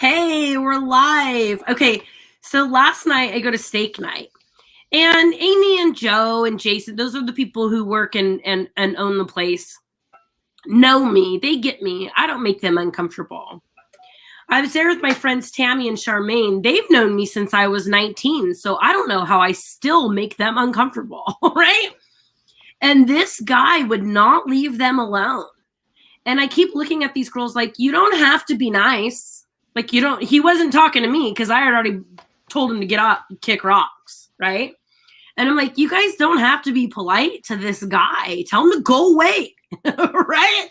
Hey, we're live. Okay, so last night I go to steak night. And Amy and Joe and Jason, those are the people who work and own the place, know me. They get me. I don't make them uncomfortable. I was there with my friends Tammy and Charmaine. They've known me since I was 19, so I don't know how I still make them uncomfortable, right? And this guy would not leave them alone. And I keep looking at these girls like, you don't have to be nice. Like, he wasn't talking to me because I had already told him to get up, kick rocks, right? And I'm like, you guys don't have to be polite to this guy. Tell him to go away, right?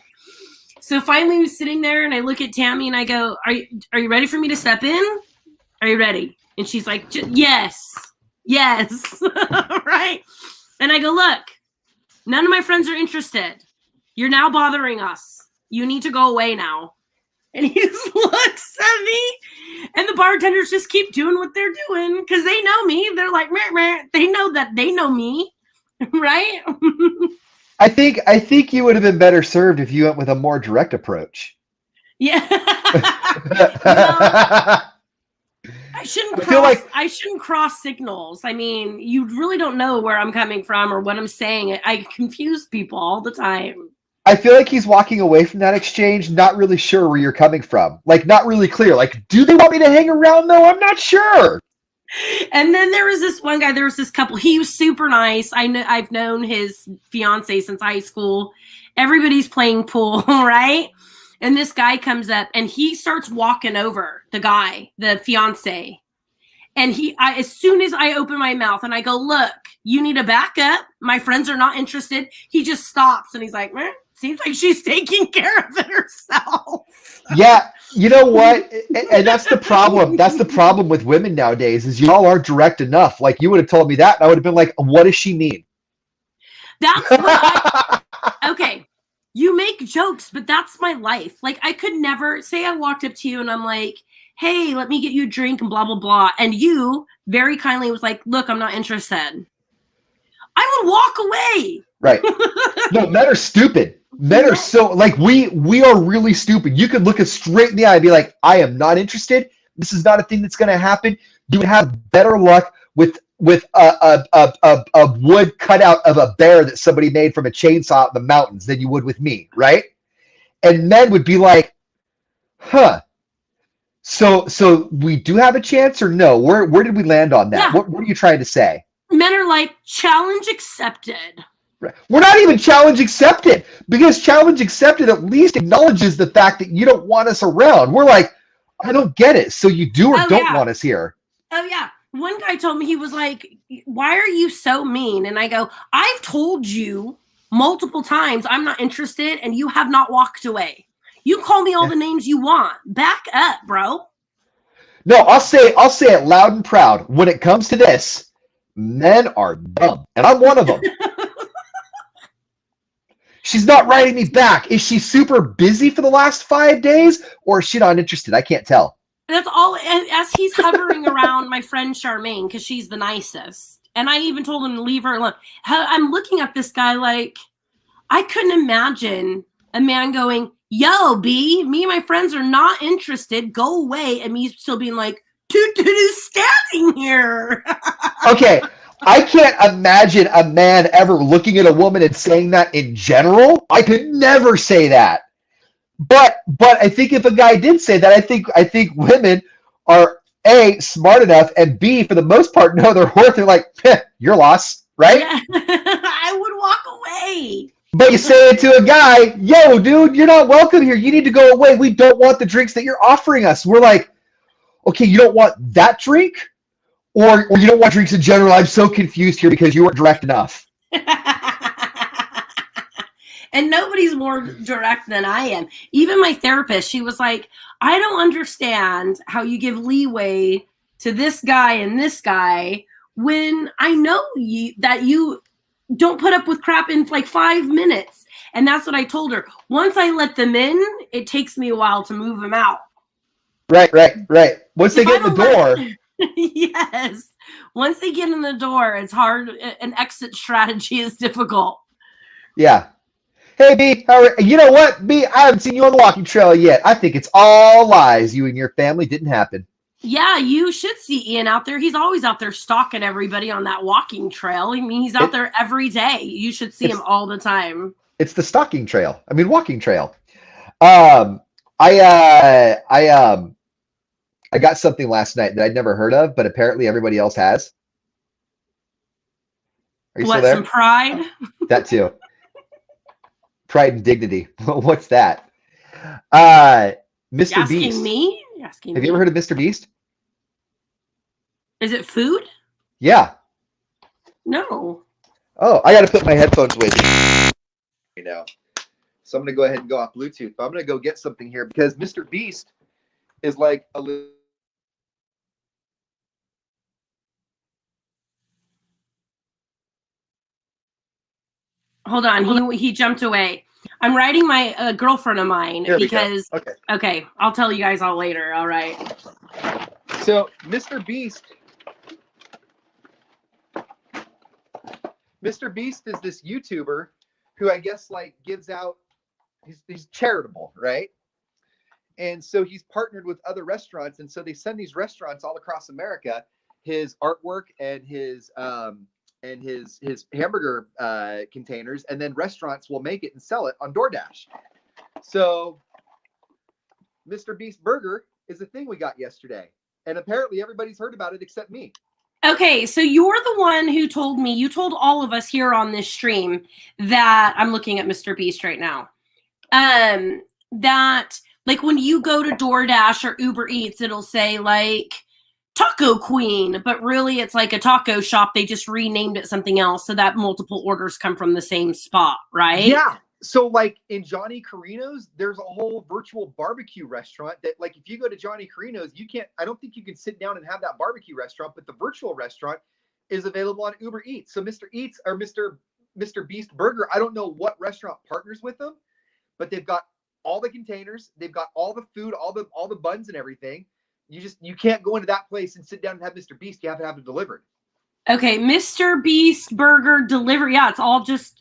So finally, I was sitting there, and I look at Tammy, and I go, "Are you ready for me to step in? Are you ready?" And she's like, "Yes, right?" And I go, "Look, none of my friends are interested. You're now bothering us. You need to go away now." And he just looks at me, and the bartenders just keep doing what they're doing because they know me. They're like, meh, meh. They know that they know me, right? I think you would have been better served if you went with a more direct approach. Yeah. I feel like I shouldn't cross signals. I mean, you really don't know where I'm coming from or what I'm saying. I confuse people all the time. I feel like he's walking away from that exchange, not really sure where you're coming from. Like, not really clear. Like, do they want me to hang around though? I'm not sure. And then there was this one guy, there was this couple. He was super nice. I've known his fiance since high school. Everybody's playing pool, right? And this guy comes up and he starts walking over the fiance. And as soon as I open my mouth and I go, "Look, you need to back up. My friends are not interested." He just stops and he's like, "Seems like she's taking care of it herself." Yeah, you know what? And that's the problem. That's the problem with women nowadays is y'all aren't direct enough. Like, you would have told me that, and I would have been like, what does she mean? That's what okay. You make jokes, but that's my life. Like, I could never say I walked up to you and I'm like, "Hey, let me get you a drink," and blah, blah, blah. And you very kindly was like, "Look, I'm not interested." I would walk away. Right. No, men are stupid. Men are so like we are really stupid. You could look us straight in the eye and be like, "I am not interested. This is not a thing that's going to happen." You would have better luck with a wood cutout of a bear that somebody made from a chainsaw in the mountains than you would with me, right? And men would be like, "Huh. So we do have a chance or no? Where did we land on that? Yeah. What are you trying to say?" Men are like, "Challenge accepted." We're not even challenge accepted because challenge accepted at least acknowledges the fact that you don't want us around. We're like, I don't get it. So you do or don't want us here. Oh, yeah. One guy told me, he was like, "Why are you so mean?" And I go, "I've told you multiple times I'm not interested and you have not walked away. You call me all the names you want. Back up, bro." No, I'll say it loud and proud. When it comes to this, men are dumb. And I'm one of them. She's not writing me back. Is she super busy for the last 5 days or is she not interested? I can't tell. That's all. As he's hovering around my friend Charmaine, because she's the nicest. And I even told him to leave her alone. I'm looking at this guy like, I couldn't imagine a man going, "Yo, B, me and my friends are not interested. Go away." And me still being like, "Who's standing here?" Okay. I can't imagine a man ever looking at a woman and saying that in general. I could never say that. But I think if a guy did say that, I think women are A, smart enough, and B, for the most part, know their worth. They're like, your loss, right? Yeah. I would walk away. But you say it to a guy, "Yo, dude, you're not welcome here. You need to go away. We don't want the drinks that you're offering us." We're like, okay, you don't want that drink? Or you don't want drinks in general? I'm so confused here because you weren't direct enough. And nobody's more direct than I am. Even my therapist, she was like, "I don't understand how you give leeway to this guy and this guy when I know that you don't put up with crap in like 5 minutes." And that's what I told her. Once I let them in, it takes me a while to move them out. Right. Once they get in the door. Yes. Once they get in the door, it's hard. An exit strategy is difficult. Yeah. Hey, B, you know what, B? I haven't seen you on the walking trail yet. I think it's all lies. You and your family didn't happen. Yeah, you should see Ian out there. He's always out there stalking everybody on that walking trail. I mean, he's out there every day. You should see him all the time. It's the stalking trail. I mean, walking trail. Um, I got something last night that I'd never heard of, but apparently everybody else has. Are you still What, there? some pride? That too. Pride and dignity. What's that? Mr. Asking Beast. me? Asking Have me? you ever heard of Mr. Beast? Is it food? Yeah. No. Oh, I got to put my headphones with me right now. So I'm going to go ahead and go off Bluetooth. But I'm going to go get something here because Mr. Beast is like a little. Hold on. He jumped away. I'm writing my girlfriend of mine because. Okay. I'll tell you guys all later. All right. So Mr. Beast is this YouTuber who I guess like gives out. He's charitable, right? And so he's partnered with other restaurants, and so they send these restaurants all across America his artwork and his hamburger containers, and then restaurants will make it and sell it on DoorDash. So Mr. Beast Burger is a thing we got yesterday, and apparently everybody's heard about it except me. Okay, so you're the one who told me, you told all of us here on this stream that I'm looking at Mr. Beast right now. That like when you go to DoorDash or Uber Eats, it'll say like Taco Queen, but really it's like a taco shop. They just renamed it something else so that multiple orders come from the same spot, right? Yeah. So like in Johnny Carino's, there's a whole virtual barbecue restaurant that like if you go to Johnny Carino's, I don't think you can sit down and have that barbecue restaurant, but the virtual restaurant is available on Uber Eats. So Mr. Eats or Mr. Beast Burger, I don't know what restaurant partners with them, but they've got all the containers, they've got all the food, all the buns and everything. You can't go into that place and sit down and have Mr. Beast. You have to have it delivered. Okay, Mr. Beast Burger delivery. Yeah, it's all just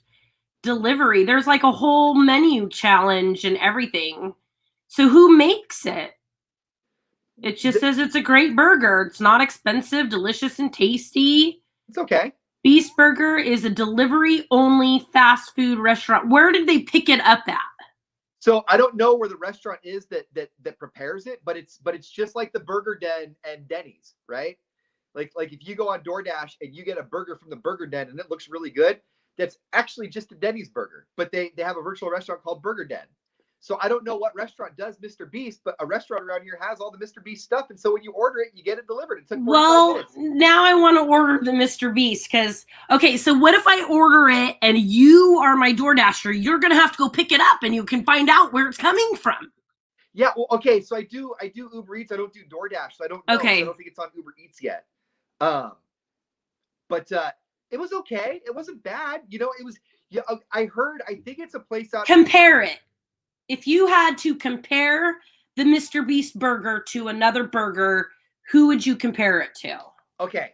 delivery. There's like a whole menu challenge and everything. So who makes it? It just says it's a great burger. It's not expensive, delicious, and tasty. It's okay. Beast Burger is a delivery-only fast food restaurant. Where did they pick it up at? So I don't know where the restaurant is that prepares it, but it's just like the Burger Den and Denny's, right? Like if you go on DoorDash and you get a burger from the Burger Den and it looks really good, that's actually just a Denny's burger, but they have a virtual restaurant called Burger Den. So I don't know what restaurant does Mr. Beast, but a restaurant around here has all the Mr. Beast stuff, and so when you order it, you get it delivered. It took 45 minutes. Now I want to order the Mr. Beast because okay, so what if I order it and you are my DoorDasher? You're gonna have to go pick it up, and you can find out where it's coming from. Yeah, well, okay, so I do Uber Eats. I don't do DoorDash, so I don't know. Okay. So I don't think it's on Uber Eats yet. But it was okay. It wasn't bad. You know, it was. Yeah, I think it's a place out. Compare it. If you had to compare the Mr. Beast burger to another burger, who would you compare it to? Okay.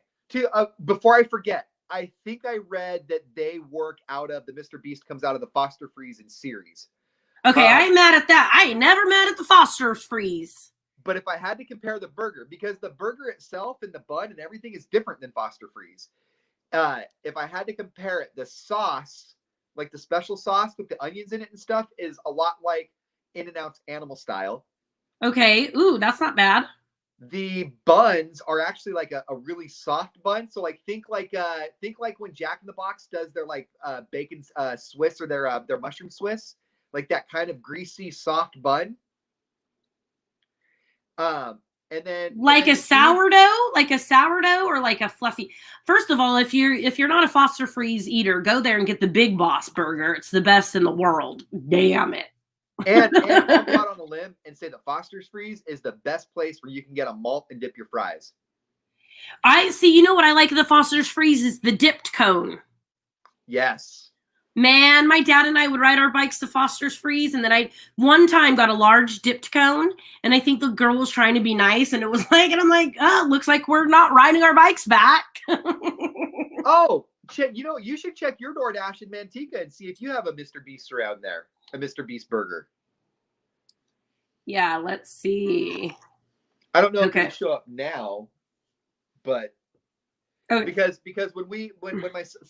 Before I forget, I think I read that they work out of the Mr. Beast comes out of the Foster Freeze series. Okay, I ain't mad at that. I ain't never mad at the Foster Freeze. But if I had to compare the burger, because the burger itself and the bun and everything is different than Foster Freeze. If I had to compare it, the sauce, like the special sauce with the onions in it and stuff, is a lot like In-N-Out's Animal Style. Okay. Ooh, that's not bad. The buns are actually like a really soft bun. So like think like when Jack in the Box does their like bacon Swiss or their mushroom Swiss, like that kind of greasy soft bun. And then like a sourdough or like a fluffy. First of all, if you're not a Foster Freeze eater, go there and get the Big Boss burger. It's the best in the world. Damn it. And I'll go out on a limb and say the Foster's Freeze is the best place where you can get a malt and dip your fries. I see. You know what I like of the Foster's Freeze is the dipped cone. Yes. Man, my dad and I would ride our bikes to Foster's Freeze, and then I one time got a large dipped cone, and I think the girl was trying to be nice, and it was like, and I'm like, oh, looks like we're not riding our bikes back. Oh, You should check your DoorDash in Manteca and see if you have a Mr. Beast around there, a Mr. Beast burger. Yeah, let's see. I don't know if it'll show up now, but because when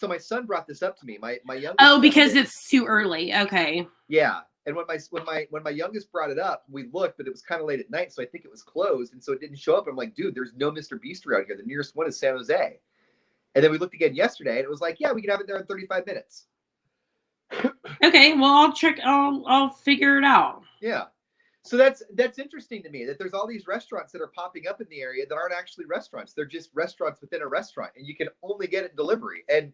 my son brought this up to me, my youngest. Oh, because it's too early. Okay. Yeah, and when my youngest brought it up, we looked, but it was kind of late at night, so I think it was closed, and so it didn't show up. I'm like, dude, there's no Mr. Beast around here. The nearest one is San Jose. And then we looked again yesterday, and it was like, yeah, we can have it there in 35 minutes. Okay, well, I'll check. I'll figure it out. Yeah. So that's interesting to me that there's all these restaurants that are popping up in the area that aren't actually restaurants. They're just restaurants within a restaurant, and you can only get it delivery. And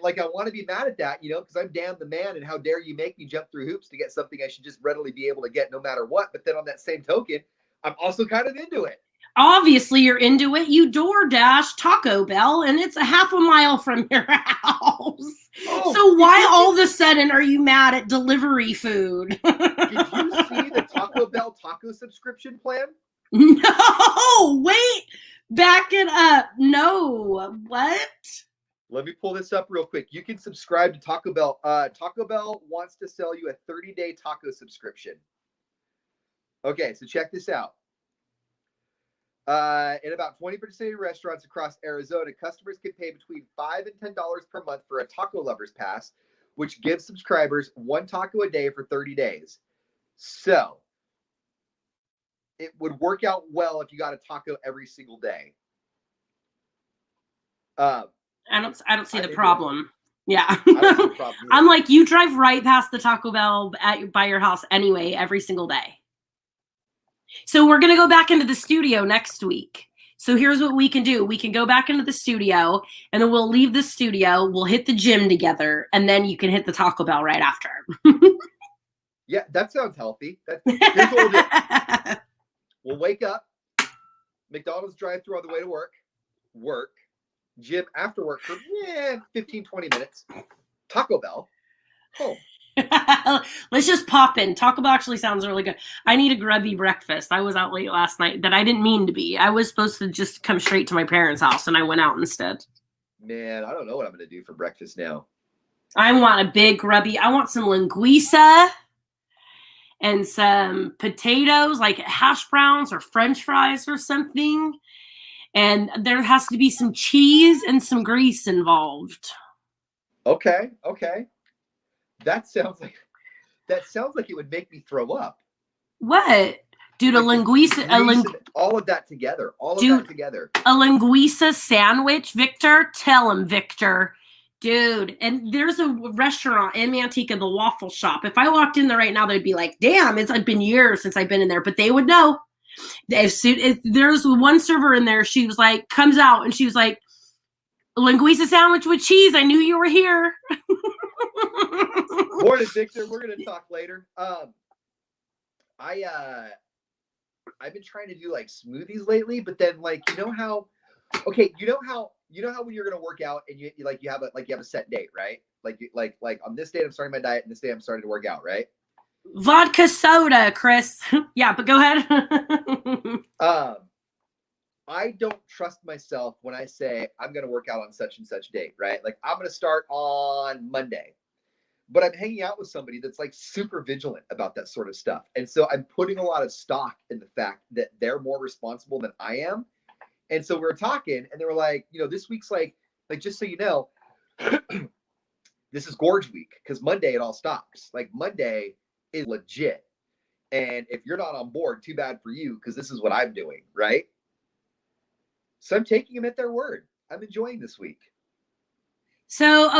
like, I want to be mad at that, because I'm damn the man, and how dare you make me jump through hoops to get something I should just readily be able to get no matter what. But then on that same token, I'm also kind of into it. Obviously, you're into it. You DoorDash Taco Bell, and it's a half a mile from your house. Oh, so why all of a sudden are you mad at delivery food? Did you see the Taco Bell taco subscription plan? No, wait, back it up. No, what? Let me pull this up real quick. You can subscribe to Taco Bell. Taco Bell wants to sell you a 30-day taco subscription. Okay, so check this out. In about 20% of restaurants across Arizona, customers can pay between $5 and $10 per month for a Taco Lovers Pass, which gives subscribers one taco a day for 30 days. So it would work out well if you got a taco every single day. I don't see the problem. Yeah. I don't see the problem either. I'm like, you drive right past the Taco Bell by your house anyway every single day. So we're going to go back into the studio next week. So here's what we can do. We can go back into the studio, and then we'll leave the studio. We'll hit the gym together, and then you can hit the Taco Bell right after. Yeah, that sounds healthy. Here's what we'll do. We'll wake up, McDonald's drive-thru on the way to work, gym after work for 15, 20 minutes, Taco Bell, home. Let's just pop in. Taco Bell actually sounds really good. I need a grubby breakfast. I was out late last night that I didn't mean to be. I was supposed to just come straight to my parents' house, and I went out instead. Man, I don't know what I'm going to do for breakfast now. I want a big grubby. I want some linguiça and some potatoes, like hash browns or French fries or something. And there has to be some cheese and some grease involved. Okay. That sounds like it would make me throw up. What? Dude, like a linguiça, all of that together. A linguiça sandwich, Victor? Tell him, Victor. Dude, and there's a restaurant in Manteca, the Waffle Shop. If I walked in there right now, they'd be like, damn, it's been years since I've been in there. But they would know. If there's one server in there, she was like, comes out, and she was like, linguiça sandwich with cheese. I knew you were here. Morning, Victor. We're gonna talk later. I've been trying to do like smoothies lately, but then like you know how when you're gonna work out and you have a set date, right? Like on this date I'm starting my diet, and this day I'm starting to work out, right? Vodka soda, Chris. Yeah, but go ahead. I don't trust myself when I say I'm going to work out on such and such date, right? Like I'm going to start on Monday, but I'm hanging out with somebody that's like super vigilant about that sort of stuff. And so I'm putting a lot of stock in the fact that they're more responsible than I am. And so we were talking, and they were like, this week's like, just so you know, this is gorge week, because Monday it all stops. Like Monday is legit. And if you're not on board, too bad for you, because this is what I'm doing, right? So I'm taking them at their word. I'm enjoying this week. So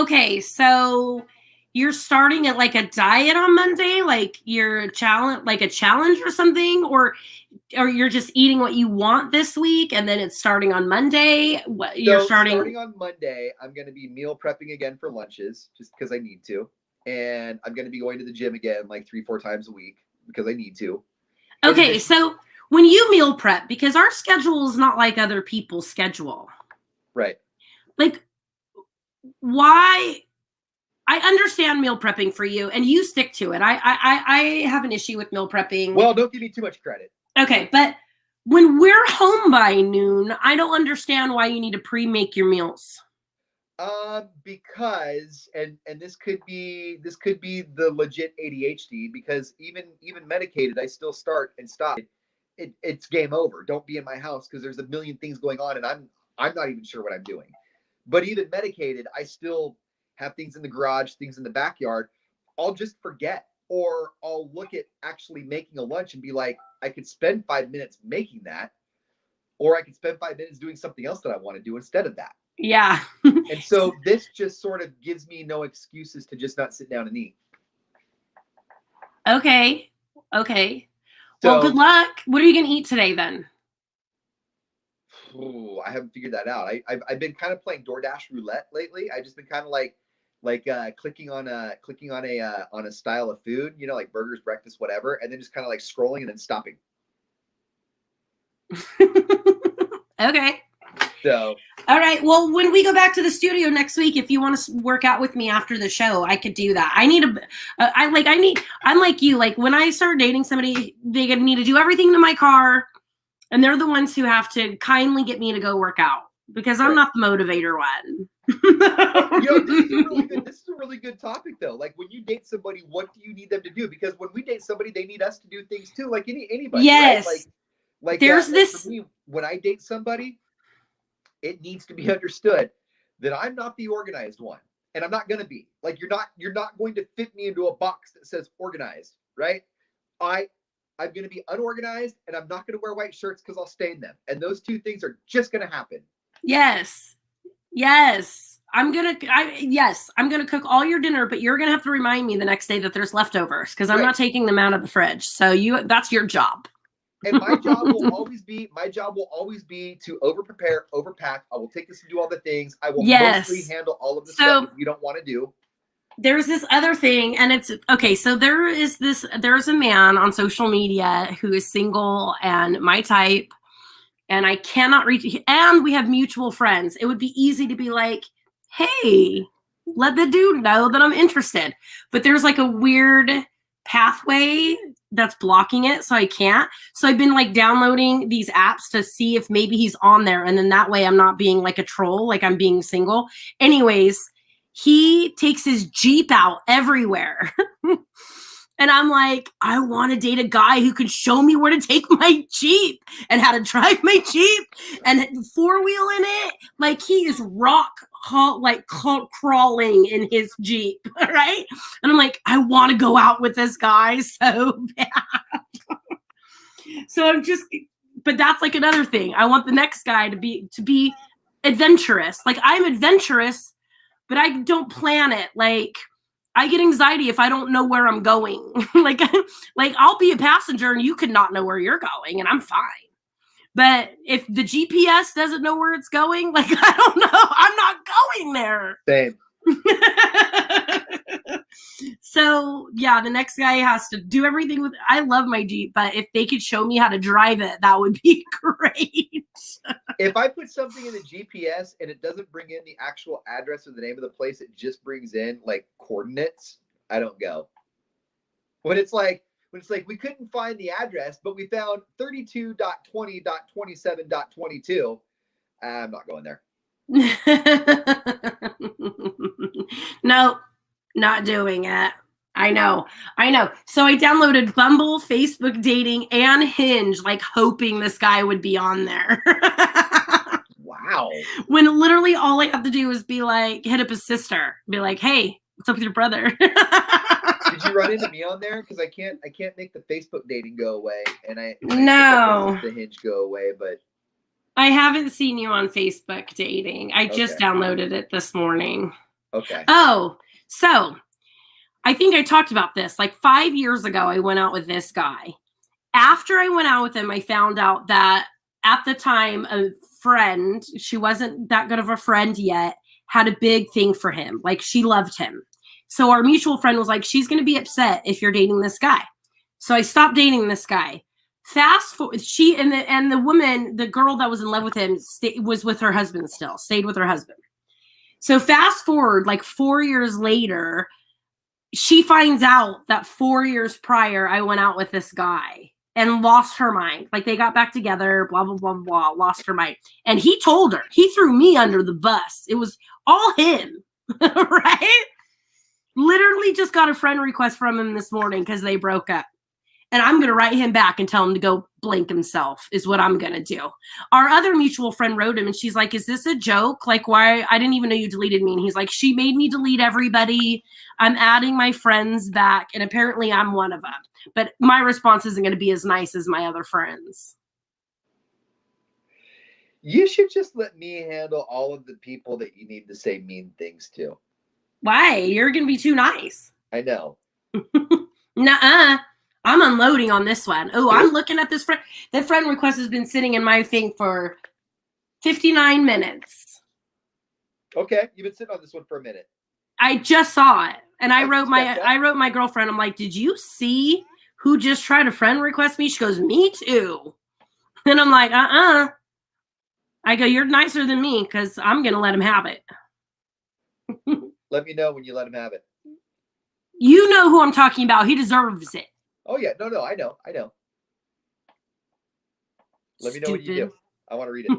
you're starting at like a diet on Monday, like your challenge, like a challenge or something, or you're just eating what you want this week, and then it's starting on Monday. Starting on Monday, I'm going to be meal prepping again for lunches, just because I need to, and I'm going to be going to the gym again like 3-4 times a week because I need to. Okay, so when you meal prep, because our schedule is not like other people's schedule. Right. Like, why? I understand meal prepping for you, and you stick to it. I have an issue with meal prepping. Well, don't give me too much credit. Okay, but when we're home by noon, I don't understand why you need to pre-make your meals. Because this could be the legit ADHD, because even medicated, I still start and stop. It's game over. Don't be in my house because there's a million things going on and I'm not even sure what I'm doing. But even medicated, I still have things in the garage, things in the backyard. I'll just forget, or I'll look at actually making a lunch and be like, I could spend 5 minutes making that, or I could spend 5 minutes doing something else that I want to do instead of that. Yeah. And so this just sort of gives me no excuses to just not sit down and eat. Okay. Okay. So, well, good luck. What are you going to eat today then? I haven't figured that out. I've been kind of playing DoorDash roulette lately. I've just been kind of like clicking on a style of food, like burgers, breakfast, whatever, and then just kind of like scrolling and then stopping. Okay. So, all right. Well, when we go back to the studio next week, if you want to work out with me after the show, I could do that. I'm like you. Like when I start dating somebody, they get me to do everything to my car, and they're the ones who have to kindly get me to go work out because I'm not the motivator one. This is a really good topic though. Like when you date somebody, what do you need them to do? Because when we date somebody, they need us to do things too, like anybody. Yes. Right? Like there's this. For me, when I date somebody, it needs to be understood that I'm not the organized one, and I'm not going to be. Like you're not going to fit me into a box that says organized, right? I'm going to be unorganized, and I'm not going to wear white shirts because I'll stain them. And those two things are just going to happen. Yes. I'm going to cook all your dinner, but you're going to have to remind me the next day that there's leftovers because I'm not taking them out of the fridge. So that's your job. And my job will always be to over prepare, overpack. I will take this and do all the things. I will mostly handle all of the stuff that you don't want to do. There's this other thing, and it's okay. So there's a man on social media who is single and my type, and I cannot reach, and we have mutual friends. It would be easy to be like, hey, let the dude know that I'm interested. But there's like a weird pathway that's blocking it, so I can't. So I've been like downloading these apps to see if maybe he's on there, and then that way I'm not being like a troll, like I'm being single. Anyways, he takes his Jeep out everywhere. And I'm like, I want to date a guy who can show me where to take my Jeep and how to drive my Jeep and four-wheel in it. Like he is crawling in his Jeep, right? And I'm like, I want to go out with this guy so bad. So but that's like another thing. I want the next guy to be adventurous. Like I'm adventurous, but I don't plan it. Like I get anxiety if I don't know where I'm going. like I'll be a passenger and you could not know where you're going and I'm fine. But if the GPS doesn't know where it's going, like I don't know, I'm not going there. Same. So yeah, the next guy has to do everything with. I love my Jeep, but if they could show me how to drive it, that would be great. If I put something in the GPS and it doesn't bring in the actual address or the name of the place, it just brings in like coordinates, I don't go. When it's like we couldn't find the address, but we found 32.20.27.22, I'm not going there. Nope, not doing it. I know. So I downloaded Bumble, Facebook dating, and Hinge, like hoping this guy would be on there. Wow. When literally all I have to do is be like, hit up his sister, be like, hey, what's up with your brother? Did you run into me on there? Because I can't make the Facebook dating go away, and I the Hinge go away, but I haven't seen you on Facebook dating. I just downloaded it this morning. Okay. Oh, so I think I talked about this. Like 5 years ago, I went out with this guy. After I went out with him, I found out that at the time, a friend, she wasn't that good of a friend yet, had a big thing for him. Like she loved him. So our mutual friend was like, she's going to be upset if you're dating this guy. So I stopped dating this guy. Fast forward, she and the woman, the girl that was in love with him, was with her husband still, stayed with her husband. So fast forward, like 4 years later, she finds out that 4 years prior, I went out with this guy. and lost her mind. Like they got back together, blah, blah, blah, blah, lost her mind. And he told her, he threw me under the bus. It was all him, right? Literally just got a friend request from him this morning because they broke up. And I'm going to write him back and tell him to go blank himself is what I'm going to do. Our other mutual friend wrote him and she's like, is this a joke? Like, why? I didn't even know you deleted me. And he's like, she made me delete everybody. I'm adding my friends back. And apparently I'm one of them. But my response isn't going to be as nice as my other friends. You should just let me handle all of the people that you need to say mean things to. Why? You're going to be too nice. I know. Nuh-uh. I'm unloading on this one. Oh, I'm looking at this friend. That friend request has been sitting in my thing for 59 minutes. Okay, you've been sitting on this one for a minute. I just saw it, and I wrote my girlfriend. I'm like, did you see who just tried to friend request me? She goes, me too. And I'm like, I go, you're nicer than me because I'm gonna let him have it. Let me know when you let him have it. You know who I'm talking about. He deserves it. Oh, yeah. No, I know. Let me know what you do. I want to read it.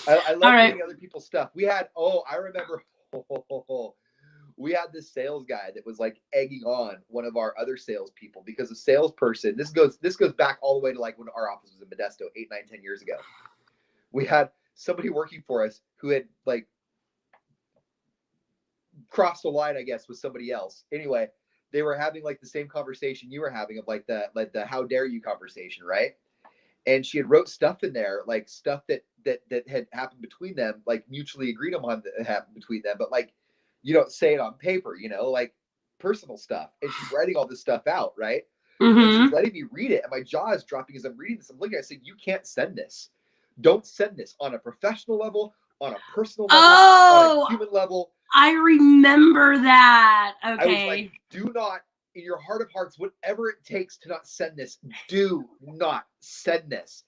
I love reading other people's stuff. We had, I remember, we had this sales guy that was like egging on one of our other salespeople because a salesperson, this goes back all the way to like when our office was in Modesto 8, 9, 10 years ago. We had somebody working for us who had like crossed the line, I guess, with somebody else. Anyway, they were having like the same conversation you were having of like the how dare you conversation, right? And she had wrote stuff in there, like stuff that had happened between them, like mutually agreed upon that happened between them, but like you don't say it on paper, like personal stuff. And she's writing all this stuff out, right? Mm-hmm. And she's letting me read it, and my jaw is dropping as I'm reading this. I'm looking at it, I said, you can't send this. Don't send this on a professional level, on a personal level, on a human level. I remember that. Okay. I was like, do not, in your heart of hearts, whatever it takes to not send this, do not send this.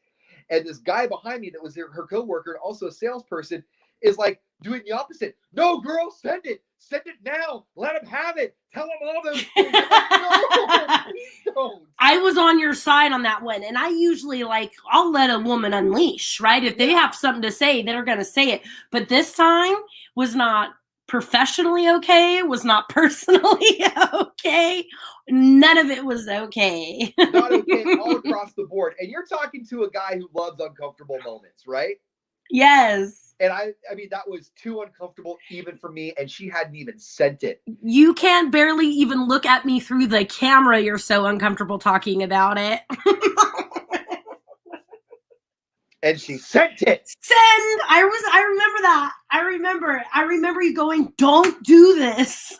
And this guy behind me that was her coworker and also a salesperson is like doing the opposite. No, girl, send it. Send it now. Let him have it. Tell him all those things. Like, no, don't. I was on your side on that one. And I usually I'll let a woman unleash, right? If they have something to say, they're going to say it. But this time was not professionally okay, was not personally okay. None of it was okay. Not okay all across the board. And you're talking to a guy who loves uncomfortable moments, right? Yes. And I mean, that was too uncomfortable even for me, and she hadn't even sent it. You can't barely even look at me through the camera. You're so uncomfortable talking about it. And she sent it. Send. I remember that. I remember you going, don't do this.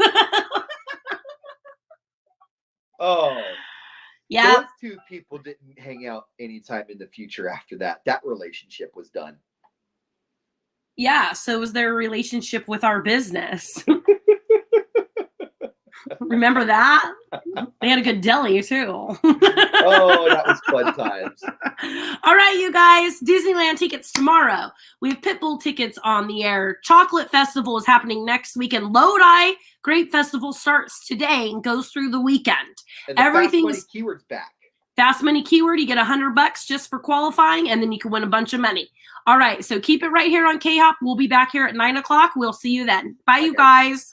Oh. Yeah. Those two people didn't hang out anytime in the future after that. That relationship was done. Yeah, so was their relationship with our business. Remember that? They had a good deli, too. Oh, that was fun times. All right, you guys. Disneyland tickets tomorrow. We have Pitbull tickets on the air. Chocolate Festival is happening next weekend. Lodi Grape Festival starts today and goes through the weekend. And the Fast Money Keyword's back. Fast Money Keyword, you get $100 just for qualifying, and then you can win a bunch of money. All right, so keep it right here on K-Hop. We'll be back here at 9 o'clock. We'll see you then. Bye, you guys.